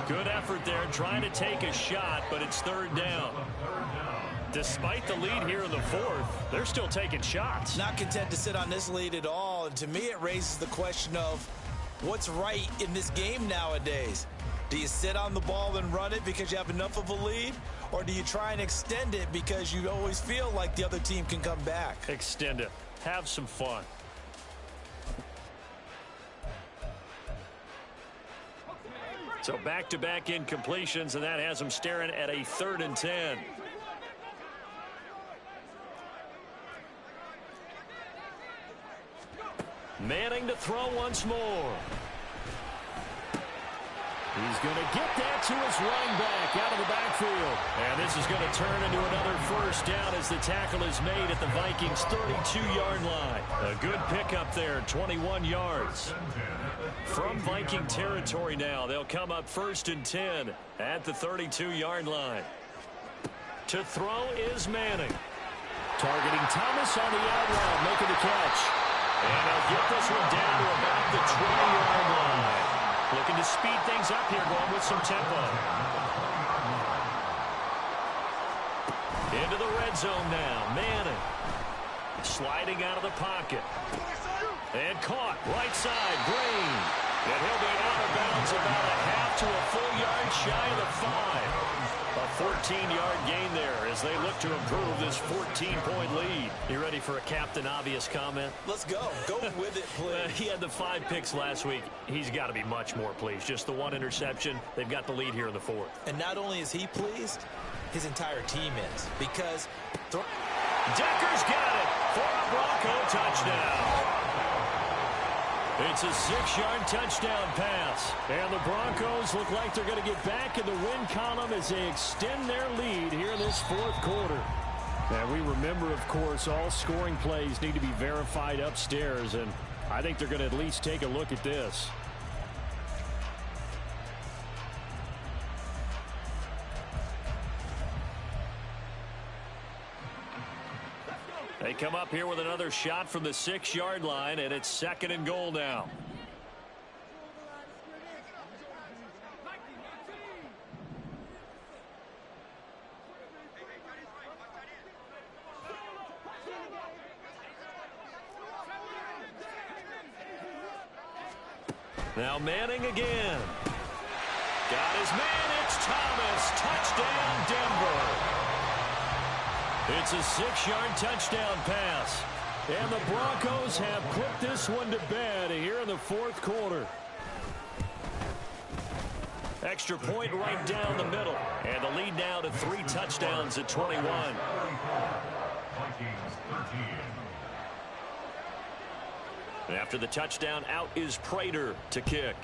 [SPEAKER 1] Good effort there trying to take a shot, but it's 3rd down. Despite the lead here in the 4th, they're still taking shots.
[SPEAKER 3] Not content to sit on this lead at all, and to me it raises the question of what's right in this game nowadays. Do you sit on the ball and run it because you have enough of a lead, or do you try and extend it because you always feel like the other team can come back?
[SPEAKER 1] Extend it. Have some fun. So back-to-back incompletions, and that has them staring at a 3rd and 10. Manning to throw once more.
[SPEAKER 2] He's going to get that to his running back out of the backfield.
[SPEAKER 1] And this is going to turn into another 1st down as the tackle is made at the Vikings' 32-yard line. A good pickup there, 21 yards. From Viking territory now, they'll come up 1st and 10 at the 32-yard line. To throw is Manning.
[SPEAKER 2] Targeting Thomas on the out route, making the catch.
[SPEAKER 1] And they'll get this one down to about the 20-yard line. Looking to speed things up here, going with some tempo. Into the red zone now. Manning sliding out of the pocket. And caught right side. Green. And he'll be out of bounds about a half to a full yard shy of the 5. A 14-yard gain there as they look to improve this 14-point lead. You ready for a Captain Obvious comment?
[SPEAKER 3] Let's go. Go with it, please.
[SPEAKER 1] He had the 5 picks last week. He's got to be much more pleased. Just the 1 interception. They've got the lead here in the 4th.
[SPEAKER 3] And not only is he pleased, his entire team is. Because
[SPEAKER 1] Decker's got it for a Bronco touchdown. It's a 6-yard touchdown pass.
[SPEAKER 2] And the Broncos look like they're going to get back in the win column as they extend their lead here in this 4th quarter. And we remember, of course, all scoring plays need to be verified upstairs, and I think they're going to at least take a look at this.
[SPEAKER 1] They come up here with another shot from the 6-yard line, and it's 2nd and goal now. Now Manning again. Got his man. It's Thomas. Touchdown, Denver. It's a 6-yard touchdown pass.
[SPEAKER 2] And the Broncos have put this one to bed here in the 4th quarter.
[SPEAKER 1] Extra point right down the middle. And the lead now to 3 touchdowns at 21.
[SPEAKER 4] Vikings 13.
[SPEAKER 1] After the touchdown, out is Prater to kick.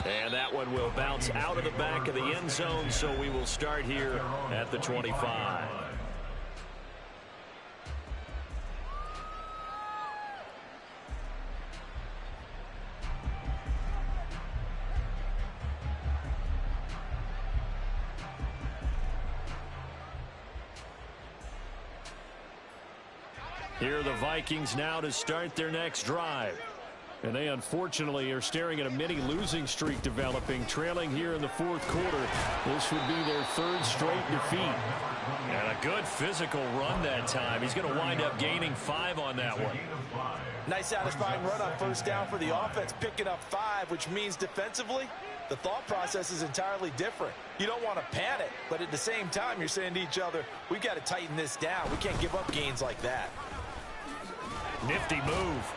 [SPEAKER 1] And that one will bounce out of the back of the end zone, so we will start here at the 25. Here are the Vikings now to start their next drive. And they unfortunately are staring at a mini losing streak developing, trailing here in the fourth quarter. This would be their third straight defeat. And a good physical run that time. He's going to wind up gaining 5 on that one.
[SPEAKER 3] Nice satisfying run on first down for the offense, picking up 5, which means defensively, the thought process is entirely different. You don't want to panic, but at the same time, you're saying to each other, we've got to tighten this down. We can't give up gains like that.
[SPEAKER 1] Nifty move.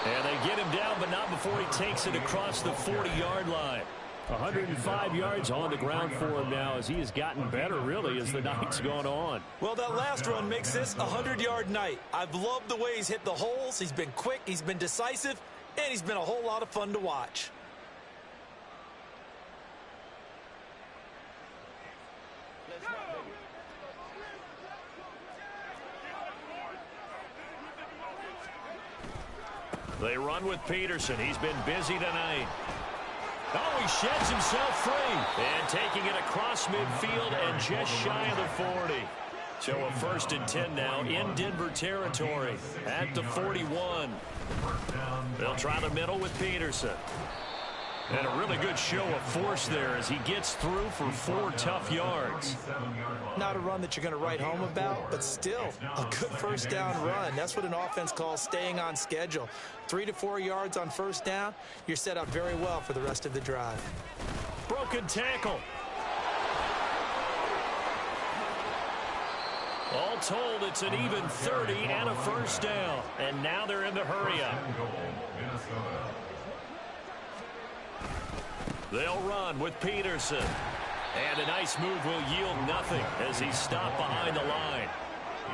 [SPEAKER 1] And they get him down, but not before he takes it across the 40-yard line. 105 yards on the ground for him now as he has gotten better, really, as the night's gone on.
[SPEAKER 3] Well, that last run makes this a 100-yard night. I've loved the way he's hit the holes. He's been quick, he's been decisive, and he's been a whole lot of fun to watch.
[SPEAKER 1] They run with Peterson. He's been busy tonight. Oh, he sheds himself free. And taking it across midfield and just shy of the 40. So a 1st and 10 now in Denver territory at the 41. They'll try the middle with Peterson. And a really good show of force there as he gets through for 4 tough yards.
[SPEAKER 3] Not a run that you're going to write home about, but still a good first down run. That's what an offense calls staying on schedule. 3 to 4 yards on first down, you're set up very well for the rest of the drive.
[SPEAKER 1] Broken tackle. All told, it's an even 30 and a first down. And now they're in the hurry-up. They'll run with Peterson. And a nice move will yield nothing as he's stopped behind the line.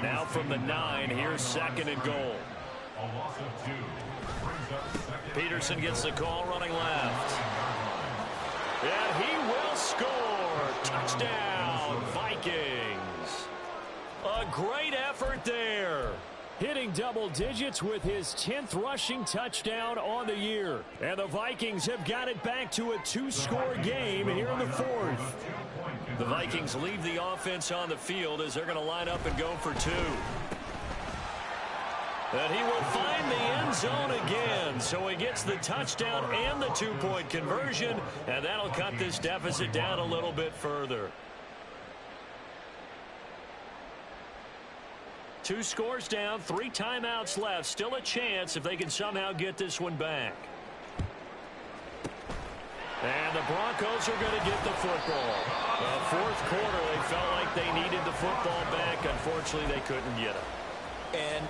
[SPEAKER 1] Now from the 9, here's 2nd and goal. Peterson gets the call running left. And he will score. Touchdown, Vikings. A great effort there.
[SPEAKER 2] Hitting double digits with his 10th rushing touchdown on the year. And the Vikings have got it back to a 2-score game here in the 4th.
[SPEAKER 1] The Vikings leave the offense on the field as they're going to line up and go for 2. And he will find the end zone again. So he gets the touchdown and the 2-point conversion. And that'll cut this deficit down a little bit further. 2 scores down, 3 timeouts left. Still a chance if they can somehow get this one back. And the Broncos are going to get the football. Fourth quarter, they felt like they needed the football back. Unfortunately, they couldn't get it.
[SPEAKER 3] And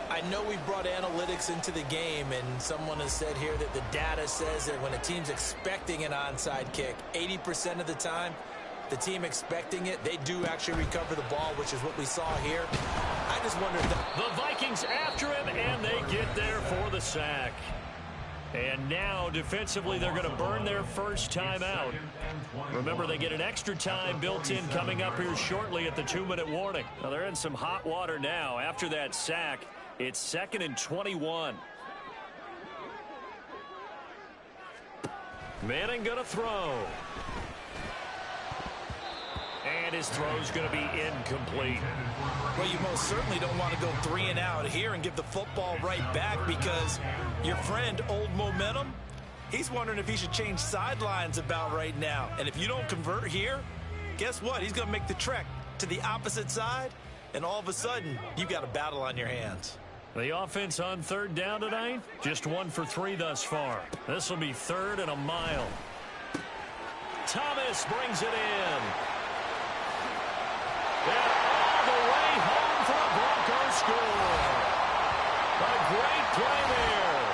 [SPEAKER 3] I know we brought analytics into the game, and someone has said here that the data says that when a team's expecting an onside kick, 80% of the time, the team expecting it, they do actually recover the ball, which is what we saw here. I just wonder if
[SPEAKER 1] the Vikings after him, and they get there for the sack. And now, defensively, they're going to burn their first time out. Remember, they get an extra time built in coming up here shortly at the 2-minute warning. Now, they're in some hot water now. After that sack, it's 2nd and 21. Manning going to throw. And his throw's going to be incomplete.
[SPEAKER 3] Well, you most certainly don't want to go 3 and out here and give the football right back because your friend, Old Momentum, he's wondering if he should change sidelines about right now. And if you don't convert here, guess what? He's going to make the trek to the opposite side, and all of a sudden, you've got a battle on your hands.
[SPEAKER 1] The offense on 3rd down tonight, just 1 for 3 thus far. This will be 3rd and a mile. Thomas brings it in. And all the way home for a Broncos score. A great play there.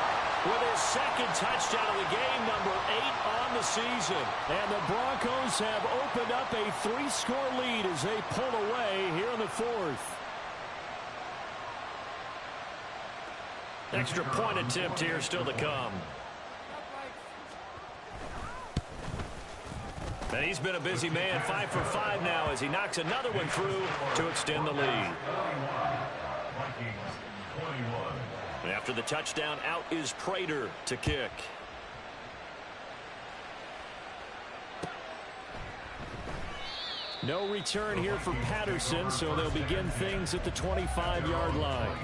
[SPEAKER 1] With his 2nd touchdown of the game, number 8 on the season.
[SPEAKER 2] And the Broncos have opened up a 3-score lead as they pull away here in the 4th.
[SPEAKER 1] Extra point attempt here still to come. And he's been a busy man, 5 for 5 now as he knocks another one through to extend the lead. And after the touchdown, out is Prater to kick.
[SPEAKER 2] No return here for Patterson, so they'll begin things at the 25-yard line.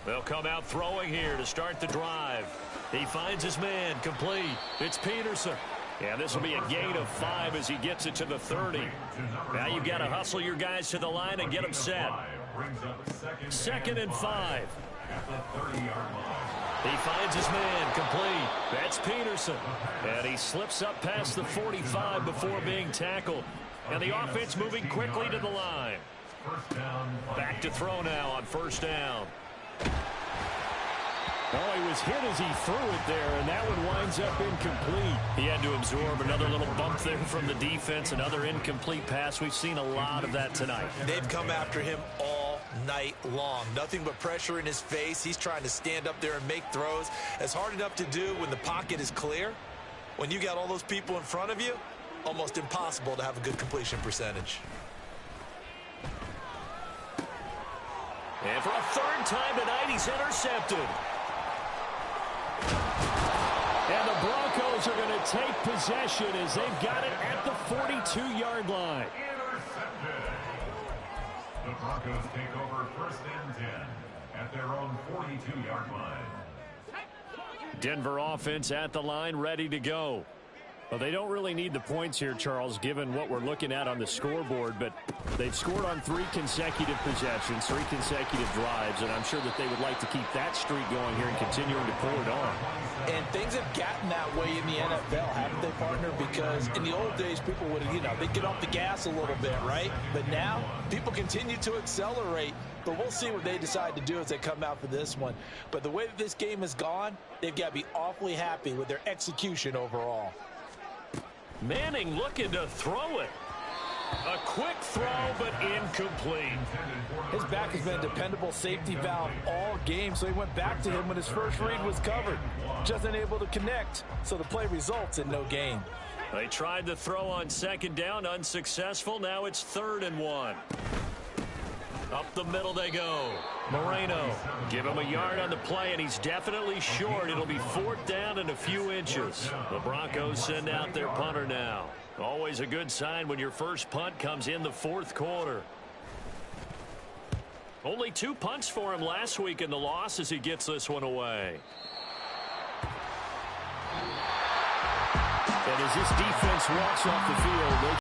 [SPEAKER 1] They'll come out throwing here to start the drive. He finds his man, complete. It's Peterson. Yeah, this will be a gain of 5 as he gets it to the 30. Now you've got to hustle your guys to the line and get them set. 2nd and 5. He finds his man, complete. That's Peterson. And he slips up past the 45 before being tackled. And the offense moving quickly to the line. Back to throw now on 1st down.
[SPEAKER 2] Oh, he was hit as he threw it there, and that one winds up incomplete.
[SPEAKER 1] He had to absorb another little bump there from the defense, another incomplete pass. We've seen a lot of that tonight.
[SPEAKER 3] They've come after him all night long. Nothing but pressure in his face. He's trying to stand up there and make throws. It's hard enough to do when the pocket is clear. When you got all those people in front of you, almost impossible to have a good completion percentage.
[SPEAKER 1] And for a 3rd time tonight, he's intercepted.
[SPEAKER 2] And the Broncos are going to take possession as they've got it at the 42-yard line.
[SPEAKER 4] Intercepted. The Broncos take over 1st and 10 at their own 42-yard line.
[SPEAKER 2] Denver offense at the line, ready to go. Well, they don't really need the points here, Charles, given what we're looking at on the scoreboard, but they've scored on 3 consecutive possessions, 3 consecutive drives, and I'm sure that they would like to keep that streak going here and continuing to pour it on.
[SPEAKER 3] And things have gotten that way in the NFL, haven't they, partner? Because in the old days, people would, they'd get off the gas a little bit, right? But now, people continue to accelerate. But we'll see what they decide to do as they come out for this one. But the way that this game has gone, they've got to be awfully happy with their execution overall.
[SPEAKER 1] Manning looking to throw it. A quick throw, but incomplete.
[SPEAKER 3] His back has been a dependable safety valve all game, so he went back to him when his first read was covered. Just unable to connect, so the play results in no gain.
[SPEAKER 1] They tried to throw on 2nd down, unsuccessful. Now it's 3rd and 1. Up the middle they go. Moreno, give him a yard on the play, and he's definitely short. It'll be 4th down and a few inches. The Broncos send out their punter now. Always a good sign when your first punt comes in the 4th quarter. Only 2 punts for him last week in the loss as he gets this one away.
[SPEAKER 2] And as this defense walks off the field, they